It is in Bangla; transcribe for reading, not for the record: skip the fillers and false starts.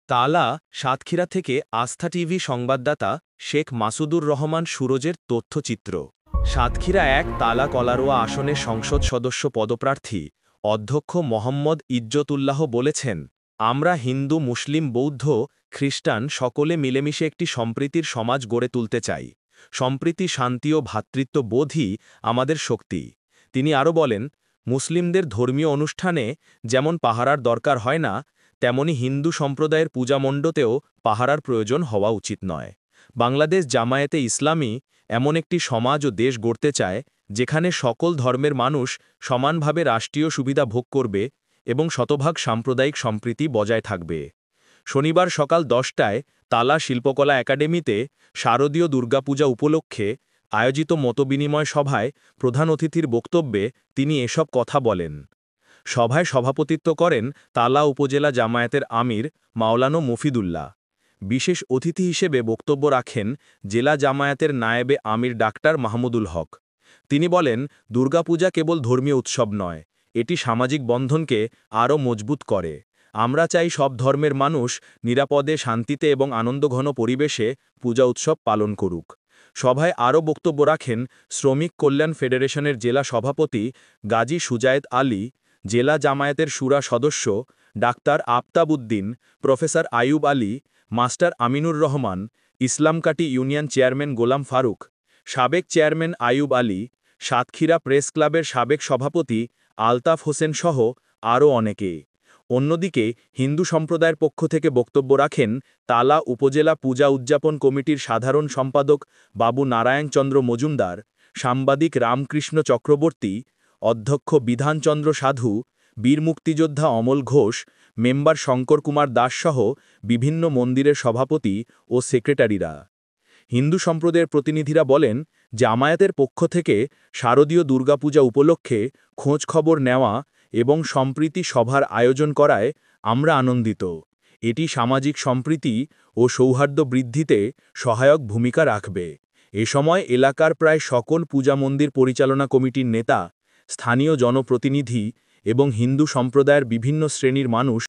তালা সাতক্ষীরা থেকে আস্থা টিভি সংবাদদাতা শেখ মাসুদুর রহমান সুরজের তথ্যচিত্র। সাতক্ষীরা ১ তালা কলারোয়া আসনের সংসদ সদস্য পদপ্রার্থী অধ্যক্ষ মোহাম্মদ ইজ্জতুল্লাহ বলেছেন, আমরা হিন্দু, মুসলিম, বৌদ্ধ, খ্রিস্টান সকলে মিলেমিশে একটি সম্প্রীতির সমাজ গড়ে তুলতে চাই। সম্প্রীতি, শান্তি ও ভ্রাতৃত্ববোধই আমাদের শক্তি। তিনি আরও বলেন, মুসলিমদের ধর্মীয় অনুষ্ঠানে যেমন পাহারার দরকার হয় না, তেমনি হিন্দু সম্প্রদায়ের পূজামণ্ডপেও পাহারার প্রয়োজন হওয়া উচিত নয়। বাংলাদেশ জামায়াতে ইসলামী এমন একটি সমাজ ও দেশ গড়তে চায় যেখানে সকল ধর্মের মানুষ সমানভাবে রাষ্ট্রীয় সুবিধা ভোগ করবে এবং শতভাগ সাম্প্রদায়িক সম্প্রীতি বজায় থাকবে। শনিবার সকাল ১০টায় তালা শিল্পকলা একাডেমিতে শারদীয় দুর্গাপূজা উপলক্ষে আয়োজিত মতবিনিময় সভায় প্রধান অতিথির বক্তব্যে তিনি এসব কথা বলেন। সভায় সভাপতিত্ব করেন তালা উপজেলা জামায়াতের আমির মাওলানা মফিদুল্লাহ। বিশেষ অতিথি হিসেবে বক্তব্য রাখেন জেলা জামায়াতের নায়েবে আমির ডাক্তার মাহমুদুল হক। তিনি বলেন, দুর্গাপূজা কেবল ধর্মীয় উৎসব নয়, এটি সামাজিক বন্ধনকে আরও মজবুত করে। আমরা চাই সব ধর্মের মানুষ নিরাপদে, শান্তিতে এবং আনন্দঘন পরিবেশে পূজা উৎসব পালন করুক। সভায় আরও বক্তব্য রাখেন শ্রমিক কল্যাণ ফেডারেশনের জেলা সভাপতি গাজী সুজায়েত আলী, জেলা জামায়াতের শুরা সদস্য doctor Aftab Uddin, professor Ayub Ali, master Aminur Rahman, Islamkati union chairman Golam Faruk, সাবেক চেয়ারম্যান আয়ুব আলী, সাতক্ষীরা প্রেস ক্লাবের সাবেক সভাপতি আলতাফ হোসেন সহ আরও অনেকে। অন্যদিকে হিন্দু সম্প্রদায়ের পক্ষ থেকে বক্তব্য রাখেন তালা উপজেলা পূজা উদযাপন কমিটির সাধারণ সম্পাদক বাবু নারায়ণচন্দ্র মজুমদার, সাংবাদিক রামকৃষ্ণ চক্রবর্তী, অধ্যক্ষ বিধানচন্দ্র সাধু, বীর মুক্তিযোদ্ধা অমল ঘোষ, মেম্বার শঙ্কর কুমার দাস সহ বিভিন্ন মন্দিরের সভাপতি ও সেক্রেটারিরা। হিন্দু সম্প্রদায়ের প্রতিনিধিরা বলেন, জামায়াতের পক্ষ থেকে শারদীয় দুর্গাপূজা উপলক্ষে খোঁজখবর নেওয়া এবং সম্প্রীতি সভার আয়োজন করায় আমরা আনন্দিত। এটি সামাজিক সম্প্রীতি ও সৌহার্দ্য বৃদ্ধিতে সহায়ক ভূমিকা রাখবে। এ সময় এলাকার প্রায় সকল পূজা মন্দির পরিচালনা কমিটির নেতা, স্থানীয় জনপ্রতিনিধি এবং হিন্দু সম্প্রদায়ের বিভিন্ন শ্রেণীর মানুষ